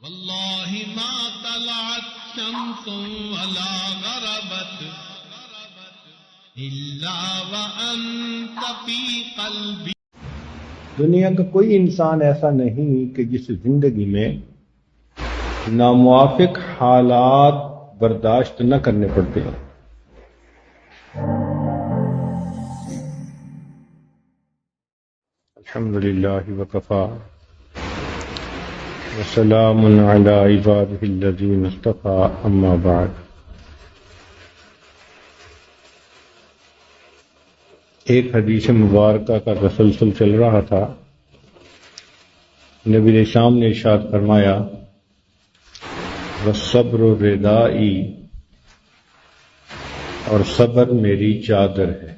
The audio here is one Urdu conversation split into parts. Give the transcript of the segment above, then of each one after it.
واللہ ما طلعت شمس ولا غربت الا وانت فی قلبی۔ دنیا کا کوئی انسان ایسا نہیں کہ جس زندگی میں ناموافق حالات برداشت نہ کرنے پڑتے ہیں۔ الحمدللہ وکفا وسلام علی عبادہ الذین اصطفی، اما بعد۔ ایک حدیث مبارکہ کا تسلسل چل رہا تھا۔ نبی علیہ السلام نے ارشاد فرمایا، والصبر ردائی، اور صبر میری چادر ہے۔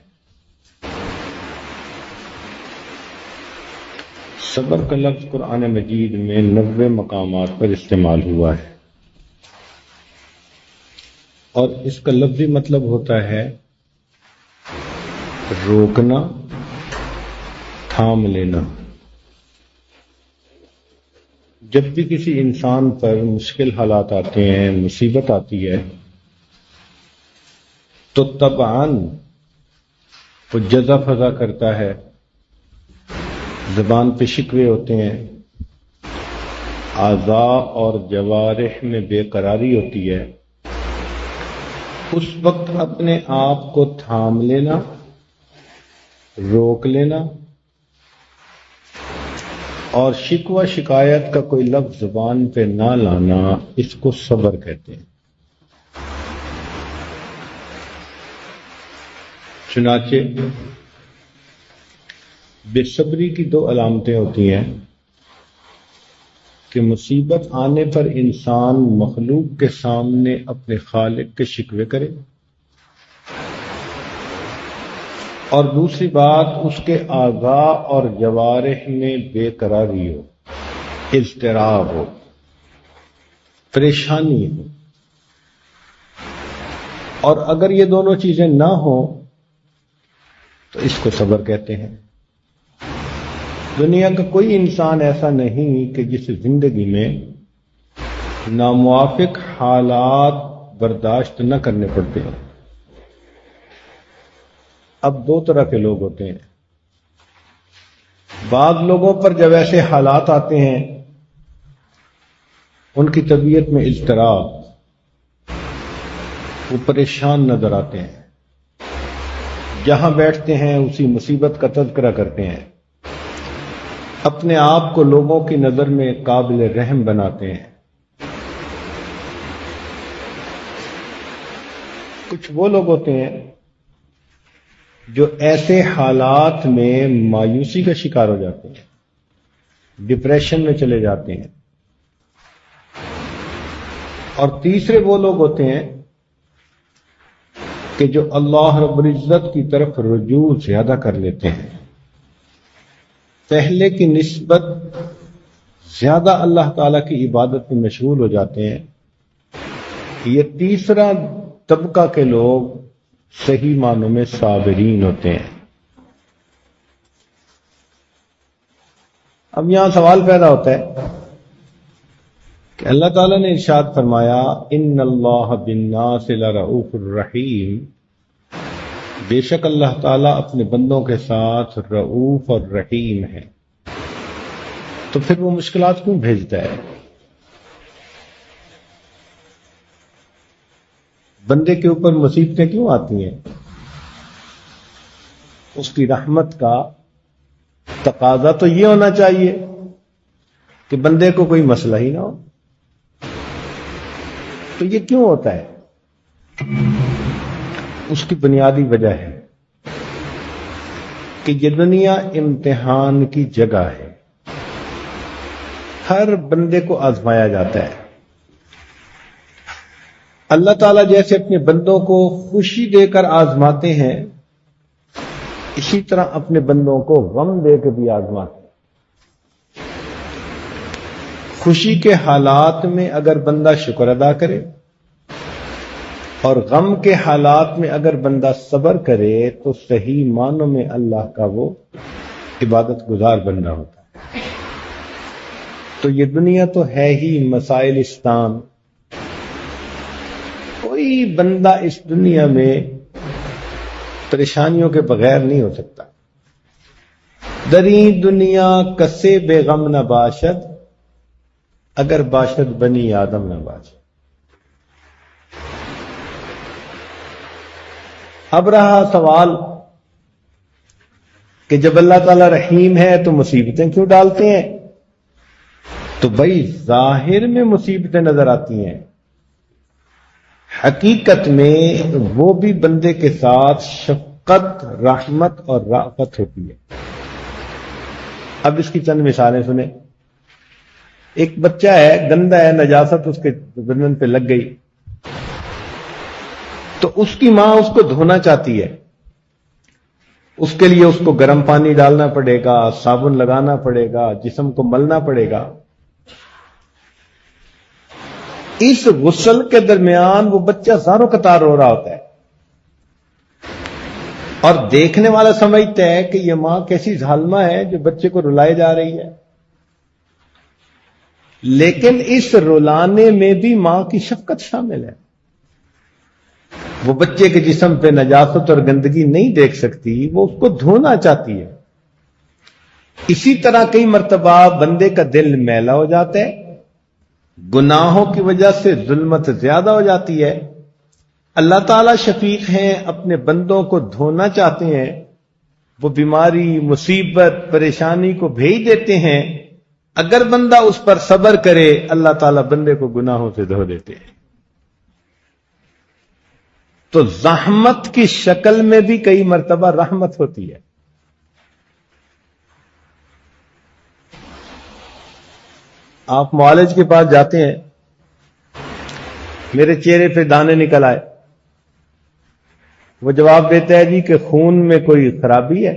صبر کا لفظ قرآن مجید میں 90 مقامات پر استعمال ہوا ہے، اور اس کا لفظی مطلب ہوتا ہے روکنا، تھام لینا۔ جب بھی کسی انسان پر مشکل حالات آتے ہیں، مصیبت آتی ہے، تو طبعاً وہ جزا فضا کرتا ہے، زبان پہ شکوے ہوتے ہیں، اعضاء اور جوارح میں بے قراری ہوتی ہے۔ اس وقت اپنے آپ کو تھام لینا، روک لینا، اور شکوہ شکایت کا کوئی لفظ زبان پہ نہ لانا، اس کو صبر کہتے ہیں۔ چنانچہ بے صبری کی 2 علامتیں ہوتی ہیں کہ مصیبت آنے پر انسان مخلوق کے سامنے اپنے خالق کے شکوے کرے، اور دوسری بات اس کے اعضاء اور جوارح میں بے قراری ہو، اضطراب ہو، پریشانی ہو۔ اور اگر یہ دونوں چیزیں نہ ہوں تو اس کو صبر کہتے ہیں۔ دنیا کا کوئی انسان ایسا نہیں کہ جس زندگی میں ناموافق حالات برداشت نہ کرنے پڑتے ہیں۔ اب 2 طرح کے لوگ ہوتے ہیں۔ بعض لوگوں پر جب ایسے حالات آتے ہیں، ان کی طبیعت میں اضطراب، وہ پریشان نظر آتے ہیں، جہاں بیٹھتے ہیں اسی مصیبت کا تذکرہ کرتے ہیں، اپنے آپ کو لوگوں کی نظر میں قابل رحم بناتے ہیں۔ کچھ وہ لوگ ہوتے ہیں جو ایسے حالات میں مایوسی کا شکار ہو جاتے ہیں، ڈپریشن میں چلے جاتے ہیں۔ اور تیسرے وہ لوگ ہوتے ہیں کہ جو اللہ رب العزت کی طرف رجوع زیادہ کر لیتے ہیں، پہلے کی نسبت زیادہ اللہ تعالیٰ کی عبادت میں مشغول ہو جاتے ہیں۔ یہ تیسرا طبقہ کے لوگ صحیح معنوں میں صابرین ہوتے ہیں۔ اب یہاں سوال پیدا ہوتا ہے کہ اللہ تعالیٰ نے ارشاد فرمایا، ان اللہ بالناس لرؤوف الرحیم، بے شک اللہ تعالیٰ اپنے بندوں کے ساتھ رؤوف اور رحیم ہے۔ تو پھر وہ مشکلات کیوں بھیجتا ہے؟ بندے کے اوپر مصیبتیں کیوں آتی ہیں؟ اس کی رحمت کا تقاضا تو یہ ہونا چاہیے کہ بندے کو کوئی مسئلہ ہی نہ ہو۔ تو یہ کیوں ہوتا ہے؟ اس کی بنیادی وجہ ہے کہ یہ دنیا امتحان کی جگہ ہے، ہر بندے کو آزمایا جاتا ہے۔ اللہ تعالیٰ جیسے اپنے بندوں کو خوشی دے کر آزماتے ہیں، اسی طرح اپنے بندوں کو غم دے کے بھی آزماتے ہیں۔ خوشی کے حالات میں اگر بندہ شکر ادا کرے، اور غم کے حالات میں اگر بندہ صبر کرے، تو صحیح معنوں میں اللہ کا وہ عبادت گزار بندہ ہوتا ہے۔ تو یہ دنیا تو ہے ہی مسائلستان. کوئی بندہ اس دنیا میں پریشانیوں کے بغیر نہیں ہو سکتا. دری دنیا کسے بے غم نہ باشد، اگر باشد بنی آدم نہ باشد. اب رہا سوال کہ جب اللہ تعالی رحیم ہے تو مصیبتیں کیوں ڈالتے ہیں؟ تو بھائی ظاہر میں مصیبتیں نظر آتی ہیں، حقیقت میں وہ بھی بندے کے ساتھ شفقت، رحمت اور رأفت ہوتی ہے. اب اس کی چند مثالیں سنیں. ایک بچہ ہے، گندا ہے، نجاست اس کے بدن پہ لگ گئی، تو اس کی ماں اس کو دھونا چاہتی ہے. اس کے لیے اس کو گرم پانی ڈالنا پڑے گا، صابن لگانا پڑے گا، جسم کو ملنا پڑے گا. اس غسل کے درمیان وہ بچہ زاروں قطار رو رہا ہوتا ہے، اور دیکھنے والا سمجھتا ہے کہ یہ ماں کیسی ظالمہ ہے جو بچے کو رلائے جا رہی ہے. لیکن اس رلانے میں بھی ماں کی شفقت شامل ہے. وہ بچے کے جسم پہ نجاست اور گندگی نہیں دیکھ سکتی، وہ اس کو دھونا چاہتی ہے. اسی طرح کئی مرتبہ بندے کا دل میلا ہو جاتا ہے، گناہوں کی وجہ سے ظلمت زیادہ ہو جاتی ہے. اللہ تعالیٰ شفیق ہیں، اپنے بندوں کو دھونا چاہتے ہیں، وہ بیماری، مصیبت، پریشانی کو بھیج دیتے ہیں. اگر بندہ اس پر صبر کرے، اللہ تعالیٰ بندے کو گناہوں سے دھو دیتے ہیں. تو زحمت کی شکل میں بھی کئی مرتبہ رحمت ہوتی ہے. آپ معالج کے پاس جاتے ہیں، میرے چہرے پہ دانے نکل آئے، وہ جواب دیتا ہے جی کہ خون میں کوئی خرابی ہے،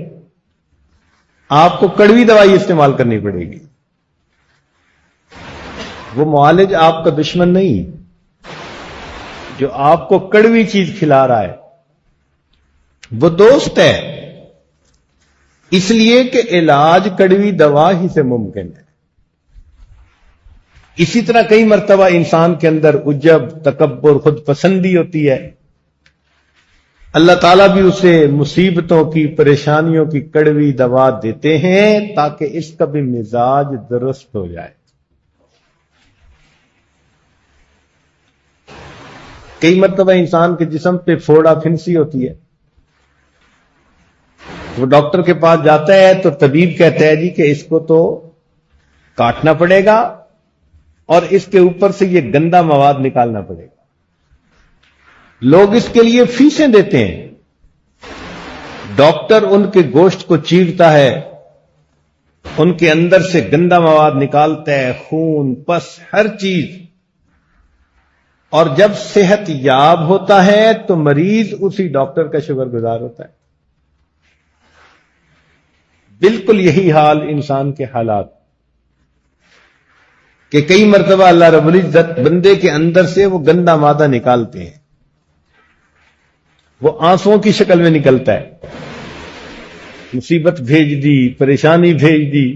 آپ کو کڑوی دوائی استعمال کرنی پڑے گی. وہ معالج آپ کا دشمن نہیں، جو آپ کو کڑوی چیز کھلا رہا ہے وہ دوست ہے، اس لیے کہ علاج کڑوی دوا ہی سے ممکن ہے. اسی طرح کئی مرتبہ انسان کے اندر عجب، تکبر، خود پسندی ہوتی ہے. اللہ تعالیٰ بھی اسے مصیبتوں کی، پریشانیوں کی کڑوی دوا دیتے ہیں تاکہ اس کا بھی مزاج درست ہو جائے. کئی مرتبہ انسان کے جسم پہ پھوڑا پھنسی ہوتی ہے، وہ ڈاکٹر کے پاس جاتا ہے تو طبیب کہتا ہے جی کہ اس کو تو کاٹنا پڑے گا اور اس کے اوپر سے یہ گندا مواد نکالنا پڑے گا. لوگ اس کے لیے فیسیں دیتے ہیں. ڈاکٹر ان کے گوشت کو چیرتا ہے، ان کے اندر سے گندا مواد نکالتا ہے، خون، پس، ہر چیز. اور جب صحت یاب ہوتا ہے تو مریض اسی ڈاکٹر کا شکر گزار ہوتا ہے. بالکل یہی حال انسان کے حالات کہ کئی مرتبہ اللہ رب العزت بندے کے اندر سے وہ گندا مادہ نکالتے ہیں، وہ آنسوؤں کی شکل میں نکلتا ہے. مصیبت بھیج دی، پریشانی بھیج دی،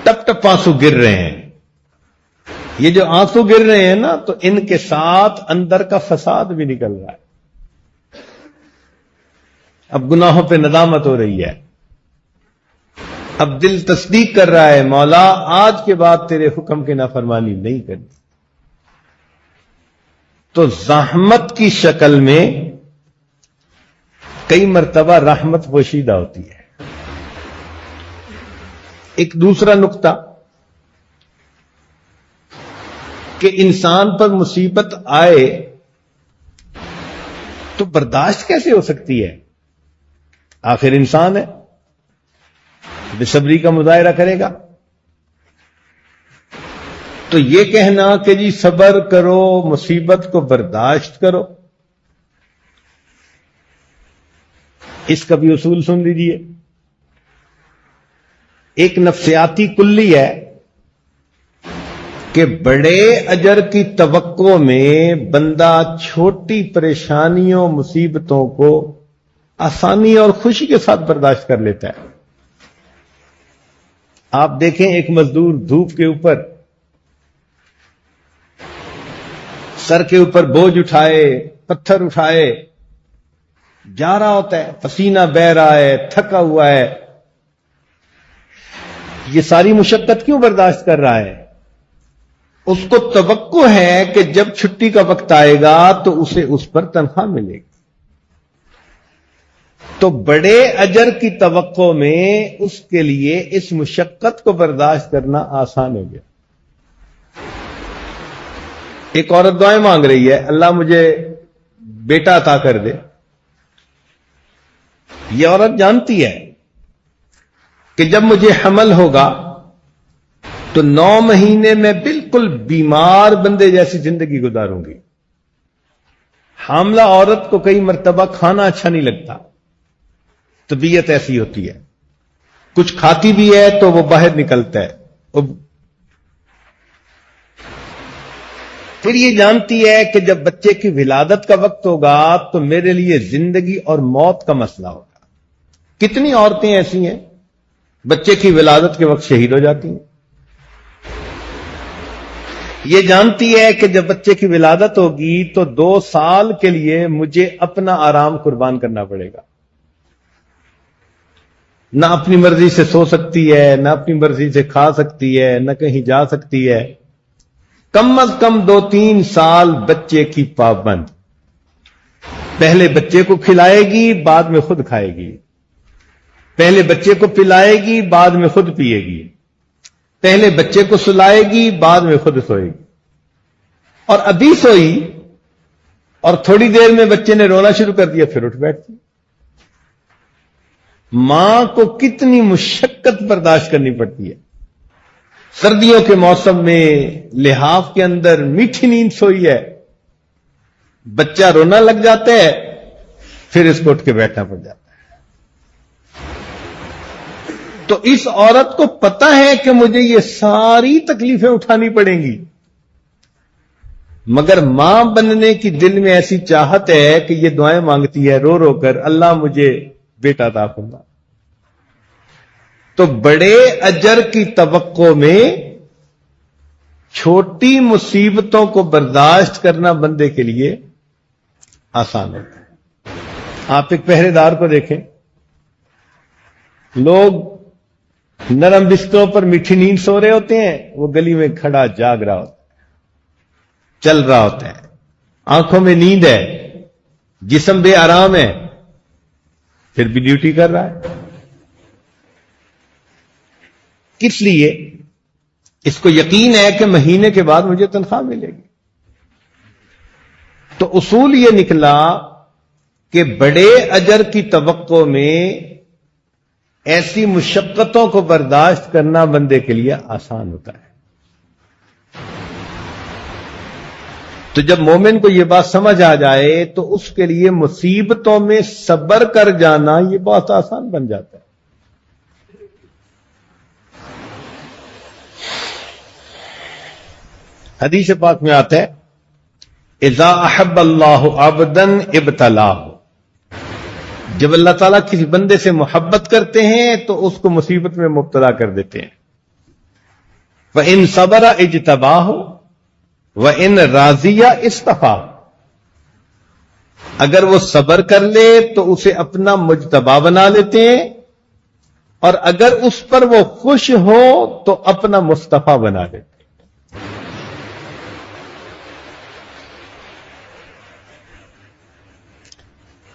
ٹپ ٹپ آنسو گر رہے ہیں. یہ جو آنسو گر رہے ہیں نا، تو ان کے ساتھ اندر کا فساد بھی نکل رہا ہے. اب گناہوں پہ ندامت ہو رہی ہے، اب دل تصدیق کر رہا ہے مولا آج کے بعد تیرے حکم کی نافرمانی نہیں کرنی. تو زحمت کی شکل میں کئی مرتبہ رحمت پوشیدہ ہوتی ہے. ایک دوسرا نقطہ کہ انسان پر مصیبت آئے تو برداشت کیسے ہو سکتی ہے؟ آخر انسان ہے، بے صبری کا مظاہرہ کرے گا. تو یہ کہنا کہ جی صبر کرو، مصیبت کو برداشت کرو، اس کا بھی اصول سن لیجیے. ایک نفسیاتی کلی ہے کہ بڑے اجر کی توقع میں بندہ چھوٹی پریشانیوں، مصیبتوں کو آسانی اور خوشی کے ساتھ برداشت کر لیتا ہے. آپ دیکھیں ایک مزدور دھوپ کے اوپر سر کے اوپر بوجھ اٹھائے، پتھر اٹھائے، جا رہا ہوتا ہے، پسینہ بہ رہا ہے، تھکا ہوا ہے، یہ ساری مشقت کیوں برداشت کر رہا ہے؟ اس کو توقع ہے کہ جب چھٹی کا وقت آئے گا تو اسے اس پر تنخواہ ملے گی، تو بڑے اجر کی توقع میں اس کے لیے اس مشقت کو برداشت کرنا آسان ہو گیا۔ ایک عورت دعائیں مانگ رہی ہے، اللہ مجھے بیٹا عطا کر دے۔ یہ عورت جانتی ہے کہ جب مجھے حمل ہوگا تو 9 مہینے میں بالکل بیمار بندے جیسی زندگی گزاروں گی۔ حاملہ عورت کو کئی مرتبہ کھانا اچھا نہیں لگتا، طبیعت ایسی ہوتی ہے، کچھ کھاتی بھی ہے تو وہ باہر نکلتا ہے۔ پھر یہ جانتی ہے کہ جب بچے کی ولادت کا وقت ہوگا تو میرے لیے زندگی اور موت کا مسئلہ ہوگا۔ کتنی عورتیں ایسی ہیں بچے کی ولادت کے وقت شہید ہو جاتی ہیں۔ یہ جانتی ہے کہ جب بچے کی ولادت ہوگی تو 2 سال کے لیے مجھے اپنا آرام قربان کرنا پڑے گا، نہ اپنی مرضی سے سو سکتی ہے، نہ اپنی مرضی سے کھا سکتی ہے، نہ کہیں جا سکتی ہے۔ کم از کم 2-3 سال بچے کی پابند، پہلے بچے کو کھلائے گی بعد میں خود کھائے گی، پہلے بچے کو پلائے گی بعد میں خود پیے گی، پہلے بچے کو سلائے گی بعد میں خود سوئے گی، اور ابھی سوئی اور تھوڑی دیر میں بچے نے رونا شروع کر دیا پھر اٹھ بیٹھتی۔ ماں کو کتنی مشقت برداشت کرنی پڑتی ہے۔ سردیوں کے موسم میں لحاف کے اندر میٹھی نیند سوئی ہے، بچہ رونا لگ جاتا ہے پھر اس کو اٹھ کے بیٹھنا پڑ جاتا ہے۔ تو اس عورت کو پتہ ہے کہ مجھے یہ ساری تکلیفیں اٹھانی پڑیں گی، مگر ماں بننے کی دل میں ایسی چاہت ہے کہ یہ دعائیں مانگتی ہے رو رو کر، اللہ مجھے بیٹا عطا فرما۔ تو بڑے اجر کی توقع میں چھوٹی مصیبتوں کو برداشت کرنا بندے کے لیے آسان ہوتا ہے۔ آپ ایک پہرے دار کو دیکھیں، لوگ نرم بستروں پر میٹھی نیند سو رہے ہوتے ہیں، وہ گلی میں کھڑا جاگ رہا ہوتا ہے، چل رہا ہوتا ہے، آنکھوں میں نیند ہے، جسم بے آرام ہے، پھر بھی ڈیوٹی کر رہا ہے۔ کس لیے؟ اس کو یقین ہے کہ مہینے کے بعد مجھے تنخواہ ملے گی۔ تو اصول یہ نکلا کہ بڑے اجر کی توقع میں ایسی مشقتوں کو برداشت کرنا بندے کے لیے آسان ہوتا ہے۔ تو جب مومن کو یہ بات سمجھ آ جائے تو اس کے لیے مصیبتوں میں صبر کر جانا یہ بہت آسان بن جاتا ہے۔ حدیث پاک میں آتا ہے، اذا احب اللہ عبدا ابتلاہ، جب اللہ تعالیٰ کسی بندے سے محبت کرتے ہیں تو اس کو مصیبت میں مبتلا کر دیتے ہیں۔ وَإِن صَبَرَ اجْتَبَاهُ وَإِن رَاضِيَ اصْطَفَاهُ، اگر وہ صبر کر لے تو اسے اپنا مجتبی بنا لیتے ہیں، اور اگر اس پر وہ خوش ہو تو اپنا مصطفیٰ بنا لیتے ہیں۔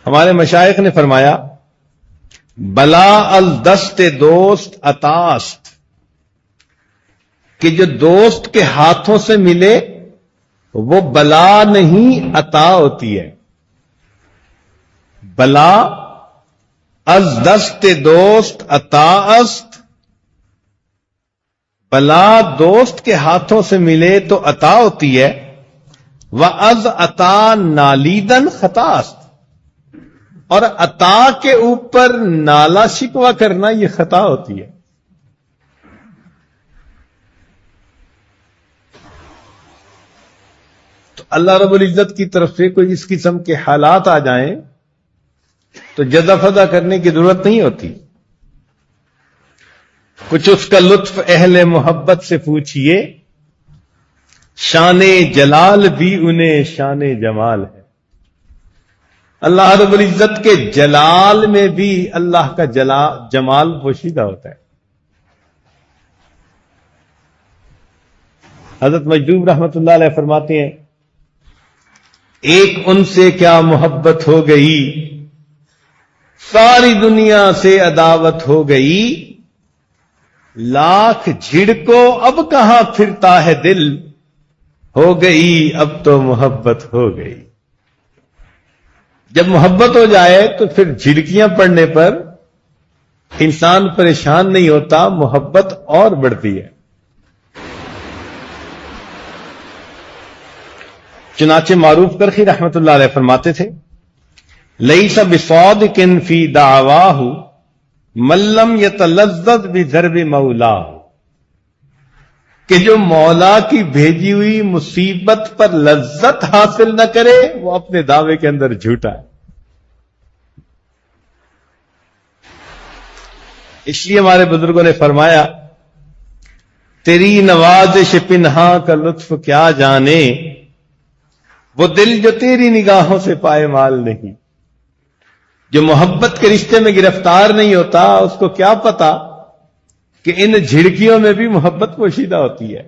ہمارے مشائخ نے فرمایا، بلا الدست دوست عطاست، کہ جو دوست کے ہاتھوں سے ملے وہ بلا نہیں عطا ہوتی ہے۔ بلا از دست دوست عطا است، بلا دوست کے ہاتھوں سے ملے تو عطا ہوتی ہے، وَأَذْ عطا نالیدن خطا است، اور عطا کے اوپر نالا شکوہ کرنا یہ خطا ہوتی ہے۔ تو اللہ رب العزت کی طرف سے کوئی اس قسم کے حالات آ جائیں تو جزا فضا کرنے کی ضرورت نہیں ہوتی۔ کچھ اس کا لطف اہل محبت سے پوچھئے، شان جلال بھی انہیں شان جمال ہے۔ اللہ رب العزت کے جلال میں بھی اللہ کا جمال پوشیدہ ہوتا ہے۔ حضرت مجدوب رحمت اللہ علیہ فرماتے ہیں، ایک ان سے کیا محبت ہو گئی، ساری دنیا سے عداوت ہو گئی، لاکھ جھڑکو اب کہاں پھرتا ہے دل، ہو گئی اب تو محبت ہو گئی۔ جب محبت ہو جائے تو پھر جھڑکیاں پڑنے پر انسان پریشان نہیں ہوتا، محبت اور بڑھتی ہے۔ چنانچہ معروف کرخی رحمت اللہ علیہ فرماتے تھے، لیس بصادق فی دعواہ من لم یتلذذ بضرب مولاه، کہ جو مولا کی بھیجی ہوئی مصیبت پر لذت حاصل نہ کرے وہ اپنے دعوے کے اندر جھوٹا ہے۔ اس لیے ہمارے بزرگوں نے فرمایا، تیری نوازش پنہاں کا لطف کیا جانے، وہ دل جو تیری نگاہوں سے پائے مال نہیں۔ جو محبت کے رشتے میں گرفتار نہیں ہوتا اس کو کیا پتا کہ ان جھڑکیوں میں بھی محبت پوشیدہ ہوتی ہے۔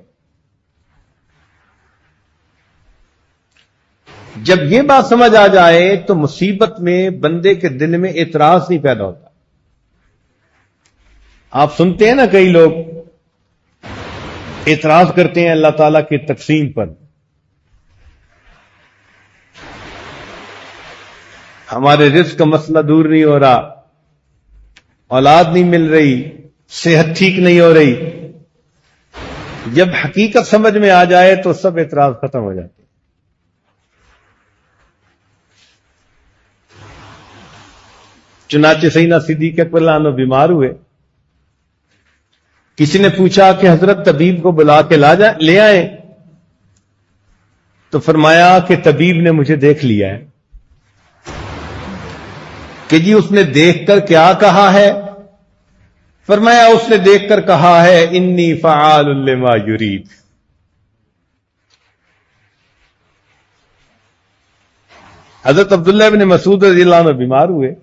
جب یہ بات سمجھ آ جائے تو مصیبت میں بندے کے دل میں اعتراض نہیں پیدا ہوتا۔ آپ سنتے ہیں نا کئی لوگ اعتراض کرتے ہیں اللہ تعالیٰ کی تقسیم پر، ہمارے رزق کا مسئلہ دور نہیں ہو رہا، اولاد نہیں مل رہی، صحت ٹھیک نہیں ہو رہی۔ جب حقیقت سمجھ میں آ جائے تو سب اعتراض ختم ہو جاتے۔ چنانچہ سیدنا صدیق اکبر رضی اللہ عنہ بیمار ہوئے، کسی نے پوچھا کہ حضرت طبیب کو بلا کے لے آئے، تو فرمایا کہ طبیب نے مجھے دیکھ لیا ہے۔ کہ جی اس نے دیکھ کر کیا کہا ہے؟ فرمایا اس نے دیکھ کر کہا ہے انی فعال لما یرید۔ حضرت عبداللہ بن مسعود رضی اللہ عنہ بیمار ہوئے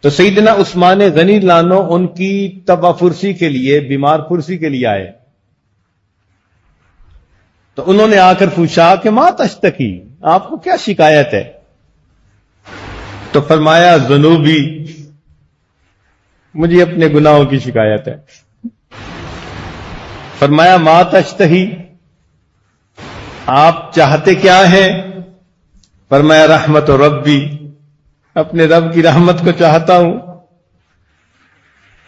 تو سیدنا عثمان غنی رضی اللہ عنہ ان کی تبع پرسی کے لیے، بیمار پرسی کے لیے آئے، تو انہوں نے آ کر پوچھا کہ ما تشتکی، آپ کو کیا شکایت ہے؟ تو فرمایا ذنوبی، مجھے اپنے گناہوں کی شکایت ہے۔ فرمایا ما تشتہی، آپ چاہتے کیا ہیں؟ فرمایا رحمت ربی، اپنے رب کی رحمت کو چاہتا ہوں۔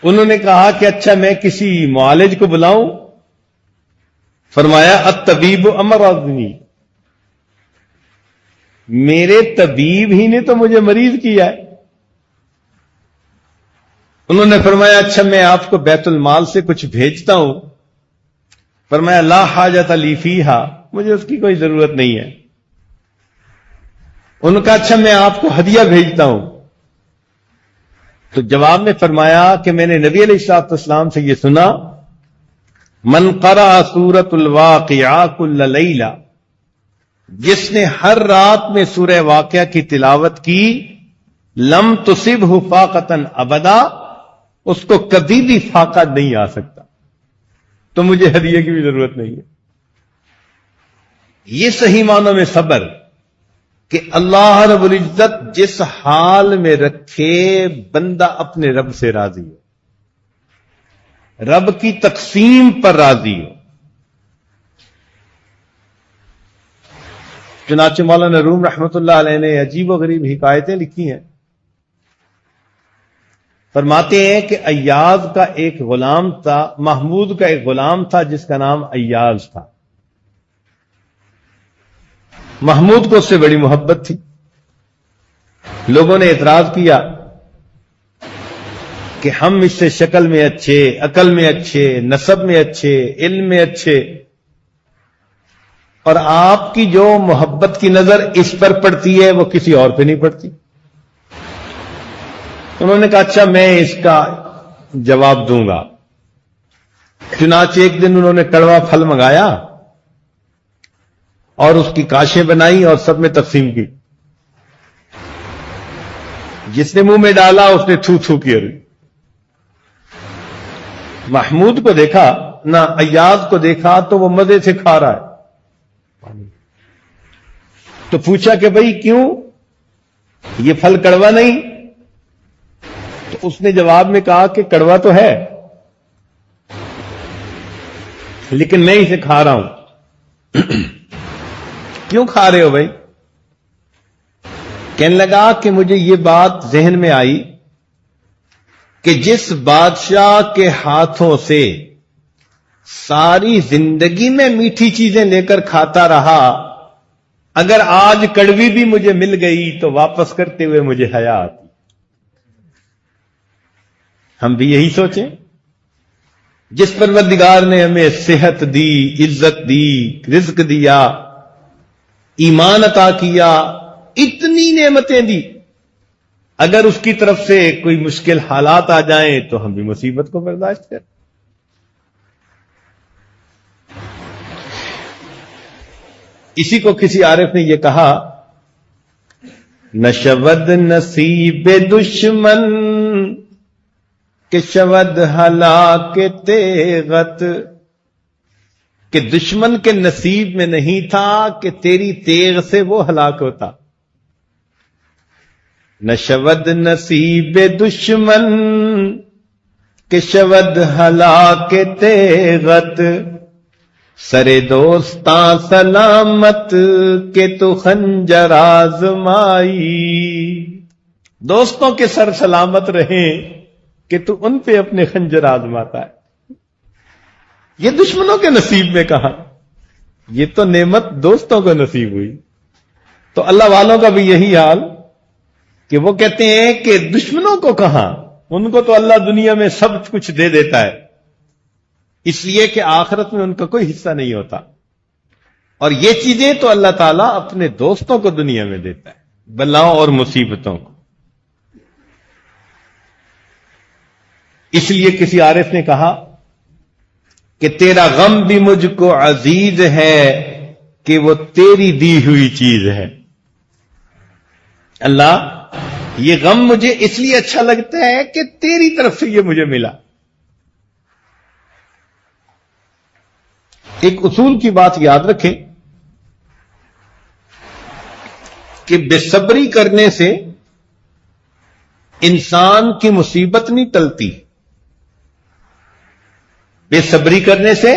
انہوں نے کہا کہ اچھا میں کسی معالج کو بلاؤں؟ فرمایا الطبیب امرضنی، میرے طبیب ہی نے تو مجھے مریض کیا ہے۔ انہوں نے فرمایا اچھا میں آپ کو بیت المال سے کچھ بھیجتا ہوں۔ فرمایا لا حاجت لی فیہا، مجھے اس کی کوئی ضرورت نہیں ہے۔ انہوں نے کہا اچھا میں آپ کو ہدیہ بھیجتا ہوں۔ تو جواب میں فرمایا کہ میں نے نبی علیہ الصلوۃ والسلام سے یہ سنا، من قرأ سورۃ الواقعہ کل لیلہ، جس نے ہر رات میں سورہ واقعہ کی تلاوت کی، لم تصبہ فاقۃ ابدا، اس کو کبھی بھی فاقہ نہیں آ سکتا، تو مجھے ہدیے کی بھی ضرورت نہیں ہے۔ یہ صحیح معنوں میں صبر، کہ اللہ رب العزت جس حال میں رکھے بندہ اپنے رب سے راضی ہو، رب کی تقسیم پر راضی ہو۔ چنانچہ مولانا روم رحمت اللہ علیہ نے عجیب و غریب حکایتیں لکھی ہیں۔ فرماتے ہیں کہ ایاز کا ایک غلام تھا، محمود کا ایک غلام تھا جس کا نام ایاز تھا۔ محمود کو اس سے بڑی محبت تھی۔ لوگوں نے اعتراض کیا کہ ہم اس سے شکل میں اچھے، عقل میں اچھے، نسب میں اچھے، علم میں اچھے، اور آپ کی جو محبت کی نظر اس پر پڑتی ہے وہ کسی اور پہ نہیں پڑتی۔ انہوں نے کہا اچھا میں اس کا جواب دوں گا۔ چنانچہ ایک دن انہوں نے کڑوا پھل منگایا اور اس کی کاشیں بنائی اور سب میں تقسیم کی۔ جس نے منہ میں ڈالا اس نے تھو تھو کی۔ محمود کو دیکھا نہ ایاز کو دیکھا تو وہ مزے سے کھا رہا ہے، تو پوچھا کہ بھئی کیوں، یہ پھل کڑوا نہیں؟ تو اس نے جواب میں کہا کہ کڑوا تو ہے لیکن میں اسے کھا رہا ہوں۔ کیوں کھا رہے ہو بھائی؟ کہنے لگا کہ مجھے یہ بات ذہن میں آئی کہ جس بادشاہ کے ہاتھوں سے ساری زندگی میں میٹھی چیزیں لے کر کھاتا رہا، اگر آج کڑوی بھی مجھے مل گئی تو واپس کرتے ہوئے مجھے حیا آتی۔ ہم بھی یہی سوچیں، جس پروردگار نے ہمیں صحت دی، عزت دی، رزق دیا، ایمان عطا کیا، اتنی نعمتیں دی، اگر اس کی طرف سے کوئی مشکل حالات آ جائیں تو ہم بھی مصیبت کو برداشت کریں۔ اسی کو کسی عارف نے یہ کہا، نشود نصیب دشمن کہ شود ہلاک تیغت، کہ دشمن کے نصیب میں نہیں تھا کہ تیری تیغ سے وہ ہلاک ہوتا۔ نشود نصیب دشمن کہ شود ہلاک تیغت، سرے دوستاں سلامت کہ تو خنجر آزمائی، دوستوں کے سر سلامت رہیں کہ تو ان پہ اپنے خنجر آزماتا ہے۔ یہ دشمنوں کے نصیب میں کہا، یہ تو نعمت دوستوں کو نصیب ہوئی۔ تو اللہ والوں کا بھی یہی حال کہ وہ کہتے ہیں کہ دشمنوں کو کہاں، ان کو تو اللہ دنیا میں سب کچھ دے دیتا ہے، اس لیے کہ آخرت میں ان کا کوئی حصہ نہیں ہوتا، اور یہ چیزیں تو اللہ تعالیٰ اپنے دوستوں کو دنیا میں دیتا ہے، بلاؤں اور مصیبتوں کو۔ اس لیے کسی عارف نے کہا کہ تیرا غم بھی مجھ کو عزیز ہے کہ وہ تیری دی ہوئی چیز ہے۔ اللہ، یہ غم مجھے اس لیے اچھا لگتا ہے کہ تیری طرف سے یہ مجھے ملا۔ ایک اصول کی بات یاد رکھیں کہ بے صبری کرنے سے انسان کی مصیبت نہیں ٹلتی، بے صبری کرنے سے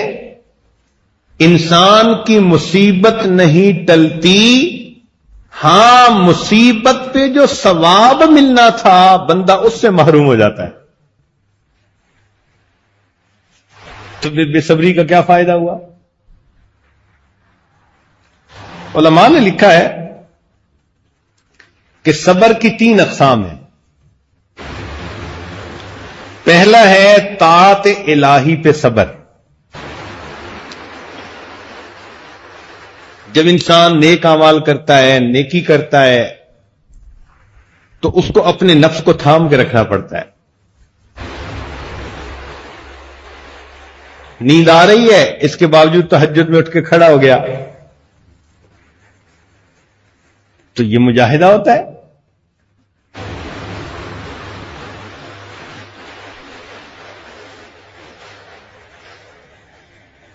انسان کی مصیبت نہیں ٹلتی، ہاں مصیبت پہ جو ثواب ملنا تھا بندہ اس سے محروم ہو جاتا ہے۔ تو بے صبری کا کیا فائدہ ہوا؟ علماء نے لکھا ہے کہ صبر کی 3 اقسام ہیں۔ پہلا ہے طاعت الہی پہ صبر، جب انسان نیک اعمال کرتا ہے، نیکی کرتا ہے، تو اس کو اپنے نفس کو تھام کے رکھنا پڑتا ہے۔ نیند آ رہی ہے، اس کے باوجود تہجد میں اٹھ کے کھڑا ہو گیا، تو یہ مجاہدہ ہوتا ہے۔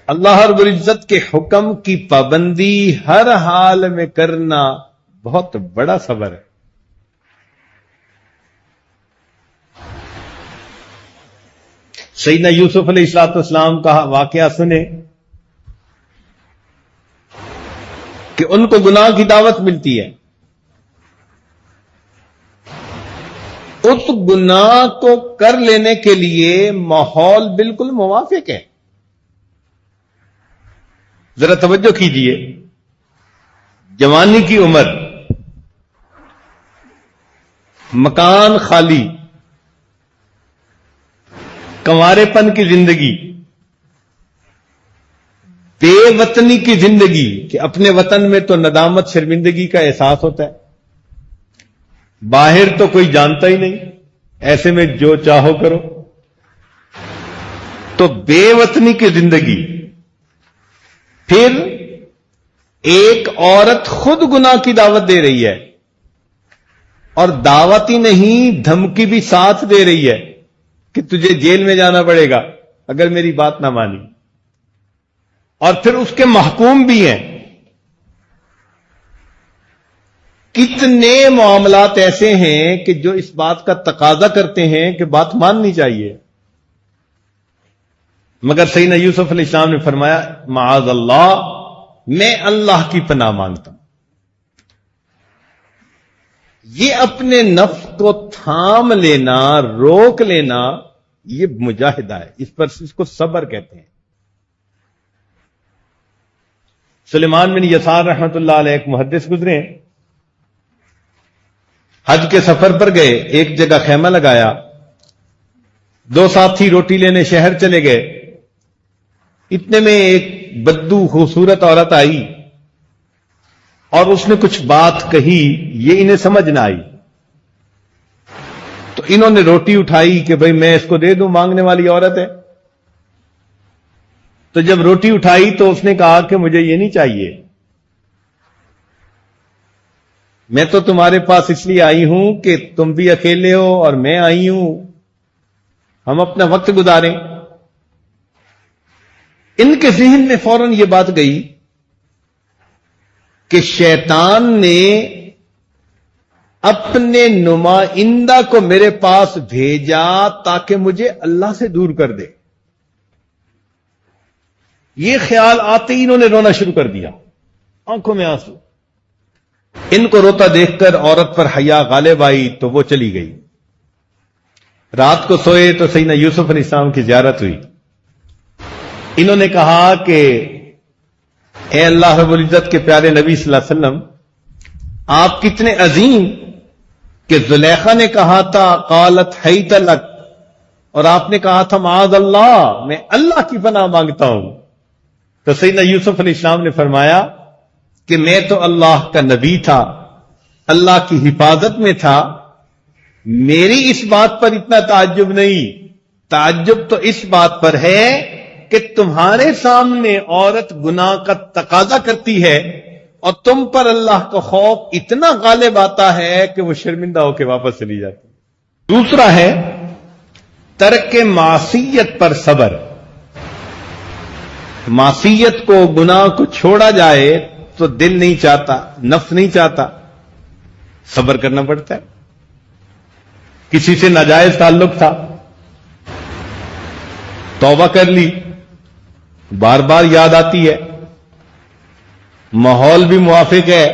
اللہ رب العزت کے حکم کی پابندی ہر حال میں کرنا بہت بڑا صبر ہے۔ سیدنا یوسف علیہ السلام کا واقعہ سنیں کہ ان کو گناہ کی دعوت ملتی ہے، اس گناہ کو کر لینے کے لیے ماحول بالکل موافق ہے۔ ذرا توجہ کیجئے، جوانی کی عمر، مکان خالی، کنوارے پن کی زندگی، بے وطنی کی زندگی کہ اپنے وطن میں تو ندامت شرمندگی کا احساس ہوتا ہے، باہر تو کوئی جانتا ہی نہیں، ایسے میں جو چاہو کرو، تو بے وطنی کی زندگی، پھر ایک عورت خود گناہ کی دعوت دے رہی ہے، اور دعوت ہی نہیں دھمکی بھی ساتھ دے رہی ہے کہ تجھے جیل میں جانا پڑے گا اگر میری بات نہ مانی، اور پھر اس کے محکوم بھی ہیں۔ کتنے معاملات ایسے ہیں کہ جو اس بات کا تقاضا کرتے ہیں کہ بات ماننی چاہیے، مگر سیدنا یوسف علیہ السلام نے فرمایا معاذ اللہ، میں اللہ کی پناہ مانگتا ہوں۔ یہ اپنے نفس کو تھام لینا، روک لینا، یہ مجاہدہ ہے، اس کو صبر کہتے ہیں۔ سلیمان بن یسار رحمت اللہ علیہ ایک محدث گزرے ہیں، حج کے سفر پر گئے، ایک جگہ خیمہ لگایا، دو ساتھی روٹی لینے شہر چلے گئے، اتنے میں ایک بدو خوبصورت عورت آئی اور اس نے کچھ بات کہی، یہ انہیں سمجھ نہ آئی، تو انہوں نے روٹی اٹھائی کہ بھئی میں اس کو دے دوں، مانگنے والی عورت ہے۔ تو جب روٹی اٹھائی تو اس نے کہا کہ مجھے یہ نہیں چاہیے، میں تو تمہارے پاس اس لیے آئی ہوں کہ تم بھی اکیلے ہو اور میں آئی ہوں، ہم اپنا وقت گزاریں۔ ان کے ذہن میں فوراً یہ بات گئی کہ شیطان نے اپنے نمائندہ کو میرے پاس بھیجا تاکہ مجھے اللہ سے دور کر دے۔ یہ خیال آتے ہی انہوں نے رونا شروع کر دیا، آنکھوں میں آنسو۔ ان کو روتا دیکھ کر عورت پر حیا غالب آئی تو وہ چلی گئی۔ رات کو سوئے تو سیدنا یوسف علیہ السلام کی زیارت ہوئی۔ انہوں نے کہا کہ اے اللہ رب العزت کے پیارے نبی صلی اللہ علیہ وسلم، آپ کتنے عظیم کہ زلیخا نے کہا تھا قالت حیت لک، اور آپ نے کہا تھا معاذ اللہ، میں اللہ کی پناہ مانگتا ہوں۔ تو سیدنا یوسف علیہ السلام نے فرمایا کہ میں تو اللہ کا نبی تھا، اللہ کی حفاظت میں تھا، میری اس بات پر اتنا تعجب نہیں، تعجب تو اس بات پر ہے کہ تمہارے سامنے عورت گناہ کا تقاضا کرتی ہے اور تم پر اللہ کا خوف اتنا غالب آتا ہے کہ وہ شرمندہ ہو کے واپس چلی جاتی۔ دوسرا ہے ترک معصیت پر صبر۔ معصیت کو، گناہ کو چھوڑا جائے تو دل نہیں چاہتا، نفس نہیں چاہتا، صبر کرنا پڑتا ہے۔ کسی سے ناجائز تعلق تھا، توبہ کر لی، بار بار یاد آتی ہے، ماحول بھی موافق ہے،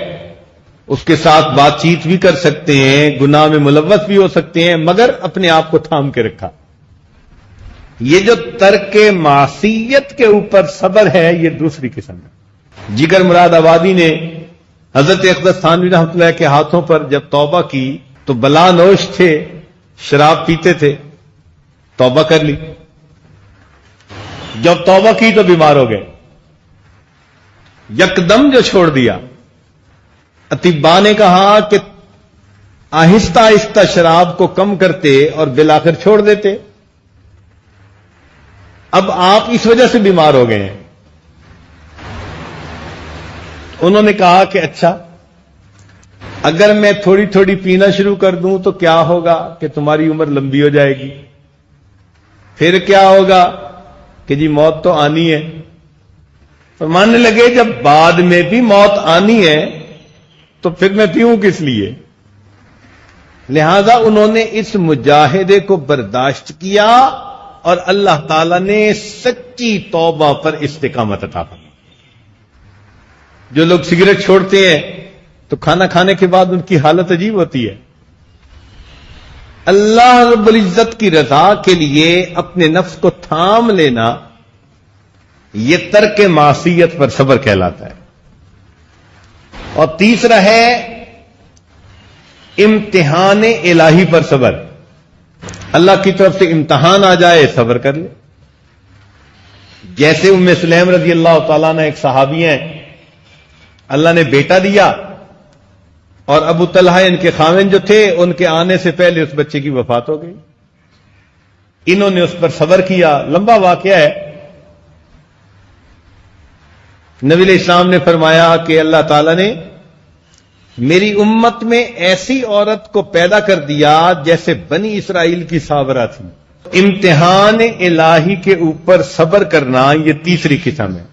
اس کے ساتھ بات چیت بھی کر سکتے ہیں، گناہ میں ملوث بھی ہو سکتے ہیں، مگر اپنے آپ کو تھام کے رکھا۔ یہ جو ترک معصیت کے اوپر صبر ہے، یہ دوسری قسم ہے۔ جگر مراد آبادی نے حضرت اقدس تھانوی رحمۃ اللہ کے ہاتھوں پر جب توبہ کی تو بلا نوش تھے، شراب پیتے تھے، توبہ کر لی، جب توبہ کی تو بیمار ہو گئے، یکدم جو چھوڑ دیا۔ اطباء نے کہا کہ آہستہ آہستہ شراب کو کم کرتے اور بالآخر چھوڑ دیتے، اب آپ اس وجہ سے بیمار ہو گئے ہیں۔ انہوں نے کہا کہ اچھا، اگر میں تھوڑی تھوڑی پینا شروع کر دوں تو کیا ہوگا کہ تمہاری عمر لمبی ہو جائے گی، پھر کیا ہوگا کہ جی موت تو آنی ہے۔ تو ماننے لگے جب بعد میں بھی موت آنی ہے تو پھر میں پیوں کس لیے؟ لہذا انہوں نے اس مجاہدے کو برداشت کیا اور اللہ تعالی نے سچی توبہ پر استقامت عطا فرمائی۔ جو لوگ سگریٹ چھوڑتے ہیں تو کھانا کھانے کے بعد ان کی حالت عجیب ہوتی ہے۔ اللہ رب العزت کی رضا کے لیے اپنے نفس کو تھام لینا، یہ ترک معصیت پر صبر کہلاتا ہے۔ اور تیسرا ہے امتحان الہی پر صبر۔ اللہ کی طرف سے امتحان آ جائے، صبر کر لے۔ جیسے ام سلیم رضی اللہ تعالیٰ نے، ایک صحابی ہیں، اللہ نے بیٹا دیا اور ابو طلحہ ان کے خاوند جو تھے، ان کے آنے سے پہلے اس بچے کی وفات ہو گئی۔ انہوں نے اس پر صبر کیا. لمبا واقعہ ہے. نبی علیہ السلام نے فرمایا کہ اللہ تعالیٰ نے میری امت میں ایسی عورت کو پیدا کر دیا جیسے بنی اسرائیل کی صابرہ تھی. امتحان الہی کے اوپر صبر کرنا یہ تیسری قسم ہے.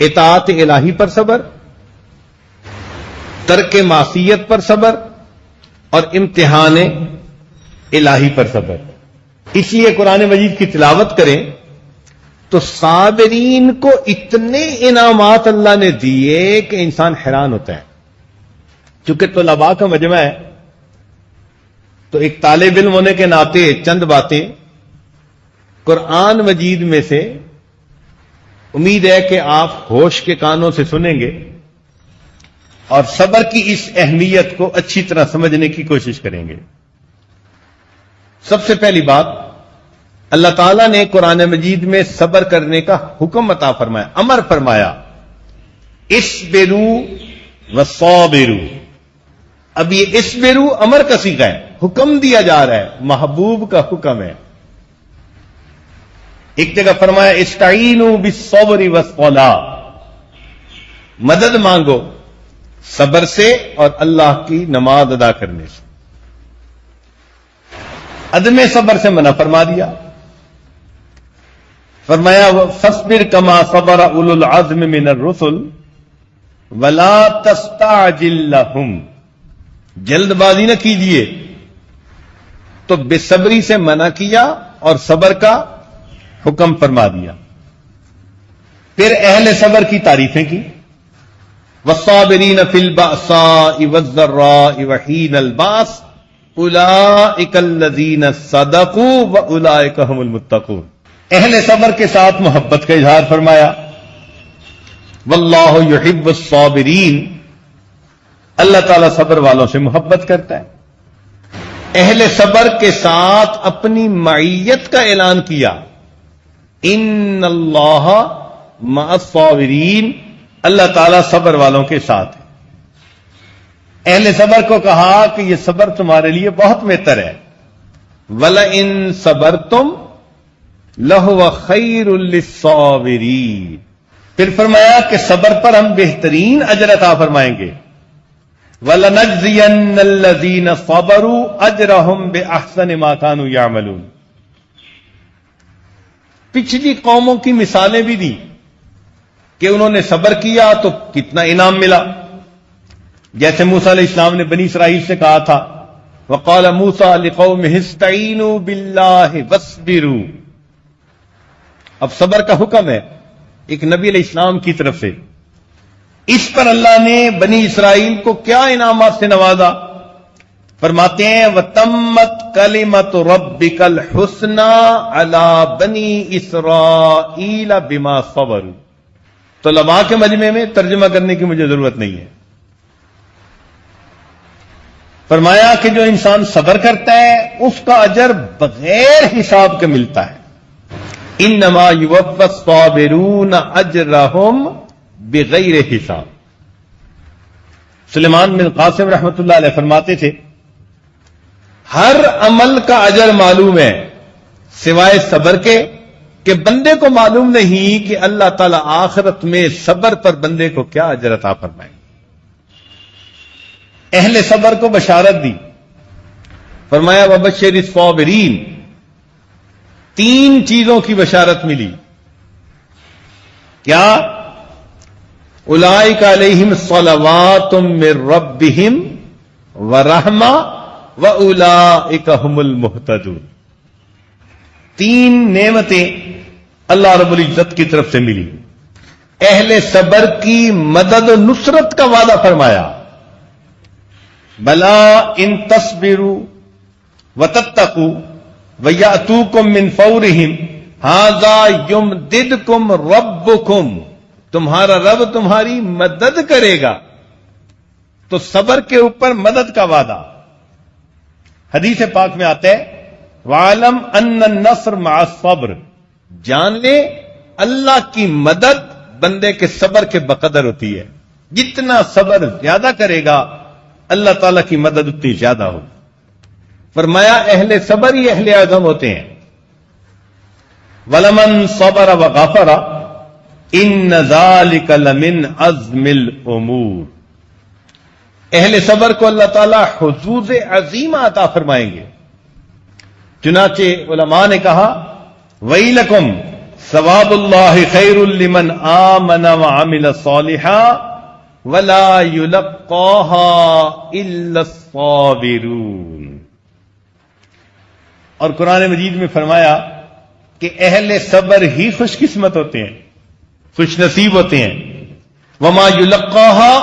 اطاعت الہی پر صبر، ترک معصیت پر صبر، اور امتحان الہی پر صبر. اس لیے قرآن مجید کی تلاوت کریں تو صابرین کو اتنے انعامات اللہ نے دیے کہ انسان حیران ہوتا ہے. چونکہ طلباء کا مجمع ہے تو ایک طالب علم ہونے کے ناطے چند باتیں قرآن مجید میں سے امید ہے کہ آپ ہوش کے کانوں سے سنیں گے اور صبر کی اس اہمیت کو اچھی طرح سمجھنے کی کوشش کریں گے. سب سے پہلی بات، اللہ تعالیٰ نے قرآن مجید میں صبر کرنے کا حکم عطا فرمایا، امر فرمایا، اصبروا وصابروا. اب یہ اصبروا امر کا صیغہ ہے، حکم دیا جا رہا ہے، محبوب کا حکم ہے. ایک جگہ فرمایا استعینوا بالصبر والصلاۃ، مدد مانگو صبر سے اور اللہ کی نماز ادا کرنے سے. عدم صبر سے منع فرما دیا. فرمایا فاصبر کما صبر اولو العزم من الرسل ولا تستعجل لهم، جلد بازی نہ کیجیے. تو بے صبری سے منع کیا اور صبر کا حکم فرما دیا. پھر اہل صبر کی تعریفیں کی، والصابرین فی البأساء والضراء وحین الباس اولئک الذین صدقوا واولئک هم المتقون. اہل صبر کے ساتھ محبت کا اظہار فرمایا. واللہ یحب الصابرین، اللہ تعالیٰ صبر والوں سے محبت کرتا ہے. اہل صبر کے ساتھ اپنی معیت کا اعلان کیا، ان اللہ مع الصابرین، اللہ تعالیٰ صبر والوں کے ساتھ ہے. اہل صبر کو کہا کہ یہ صبر تمہارے لیے بہت بہتر ہے. وَلَئِن صَبَرْتُمْ لَهُوَ خَيْرٌ لِلصَّابِرِينَ. پھر فرمایا کہ صبر پر ہم بہترین اجر عطا فرمائیں گے. وَلَنَجْزِيَنَّ الَّذِينَ صَبَرُوا أَجْرَهُمْ بِأَحْسَنِ مَا كَانُوا يَعْمَلُونَ. پچھلی قوموں کی مثالیں بھی دی کہ انہوں نے صبر کیا تو کتنا انعام ملا. جیسے موسیٰ علیہ السلام نے بنی اسرائیل سے کہا تھا وَقَالَ مُوسَىٰ لِقَوْمِهِ اسْتَعِینُوا بِاللَّهِ وَاصْبِرُوا. اب صبر کا حکم ہے ایک نبی علیہ السلام کی طرف سے. اس پر اللہ نے بنی اسرائیل کو کیا انعامات سے نوازا؟ فرماتے ہیں وَتَمَّتْ كَلِمَةُ رَبِّكَ الْحُسْنَى عَلَى بَنِي إِسْرَائِيلَ بِمَا صَبَرُوا. تو علماء کے مجمع میں ترجمہ کرنے کی مجھے ضرورت نہیں ہے. فرمایا کہ جو انسان صبر کرتا ہے اس کا اجر بغیر حساب کے ملتا ہے. انما یوفی الصابرون اجرہم بغیر حساب. سلیمان بن قاسم رحمۃ اللہ علیہ فرماتے تھے ہر عمل کا اجر معلوم ہے سوائے صبر کے کہ بندے کو معلوم نہیں کہ اللہ تعالی آخرت میں صبر پر بندے کو کیا اجر عطا فرمائے. اہل صبر کو بشارت دی. فرمایا وبشر الصابرین، 3 چیزوں کی بشارت ملی. کیا؟ اولئک علیہم صلوات من ربہم ورحمہ واولئک هم المہتدون. 3 نعمتیں اللہ رب العزت کی طرف سے ملی. اہل صبر کی مدد و نصرت کا وعدہ فرمایا. بلا ان تصبروا وتتقوا ویاتوکم من فورہم ھذا یمددکم ربکم، تمہارا رب تمہاری مدد کرے گا. تو صبر کے اوپر مدد کا وعدہ. حدیث پاک میں آتا ہے وَعَلَمْ أَنَّ النَّصْرَ مَعَ الصَّبْرِ، جان لے اللہ کی مدد بندے کے صبر کے بقدر ہوتی ہے. جتنا صبر زیادہ کرے گا اللہ تعالیٰ کی مدد اتنی زیادہ ہو. فرمایا اہل صبر ہی اہل اعظم ہوتے ہیں. وَلَمَنْ صَبَرَ وَغَفَرَ إِنَّ ذَلِكَ لَمِنْ عَزْمِ الْأُمُورِ. اہل صبر کو اللہ تعالیٰ حظوظ عظیمہ عطا فرمائیں گے. چنانچہ علماء نے کہا وَيْلَكُمْ ثواب اللہ خیر لمن آمن وعمل صالحا ولا يلقاها الا الصابرون. اور قرآن مجید میں فرمایا کہ اہل صبر ہی خوش قسمت ہوتے ہیں، خوش نصیب ہوتے ہیں. وما يلقاها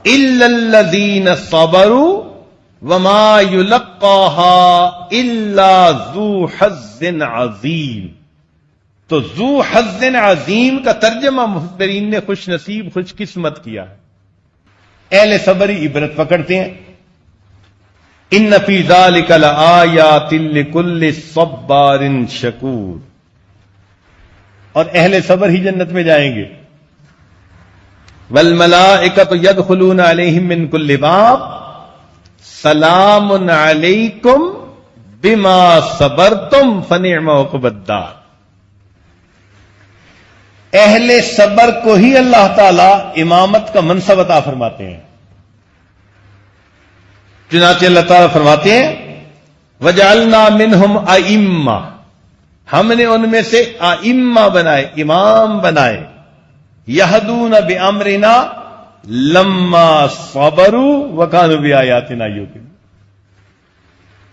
الا الذين صبروا وما يلقاها الا ذو حظ عظیم. تو ذو حظ عظیم کا ترجمہ مفسرین نے خوش نصیب خوش قسمت کیا ہے. اہل صبر ہی عبرت پکڑتے ہیں. ان فی ذلک لآیات لکل صبار شکور. اور اہل صبر ہی جنت میں جائیں گے. والملائکۃ یدخلون علیہم من کل باب سلام علیکم بما صبرتم فنعم عقبی الدار. اہل صبر کو ہی اللہ تعالی امامت کا منصب عطا فرماتے ہیں. چنانچہ اللہ تعالیٰ فرماتے ہیں وَجَعَلْنَا مِنْهُمْ أَئِمَّةً. ہم نے ان میں سے ائمہ بنائے، امام بنائے. يَهْدُونَ بِأَمْرِنَا لَمَّا صَبَرُوا وَكَانُوا بِآيَاتِنَا يُوقِنُونَ.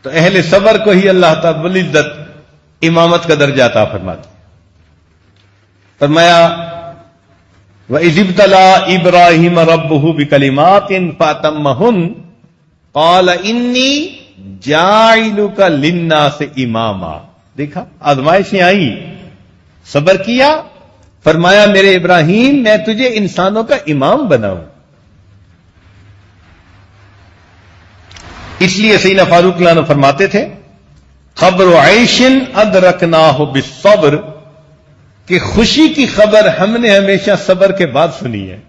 تو اہل صبر کو ہی اللہ تعالیٰ بالعزت امامت کا درجہ عطا فرماتے ہیں. فرمایا وَإِذِ ابْتَلَىٰ إِبْرَاهِيمَ رَبُّهُ بِكَلِمَاتٍ فَأَتَمَّهُنَّ قَالَ إِنِّي جَاعِلُكَ لِلنَّاسِ إِمَامًا. دیکھا آزمائشیں آئیں، صبر کیا، فرمایا میرے ابراہیم میں تجھے انسانوں کا امام بناؤں. اس لیے سیدنا فاروق اللہ عنہ فرماتے تھے خبر عیش ادرکناہ بالصبر، کہ خوشی کی خبر ہم نے ہمیشہ صبر کے بعد سنی ہے.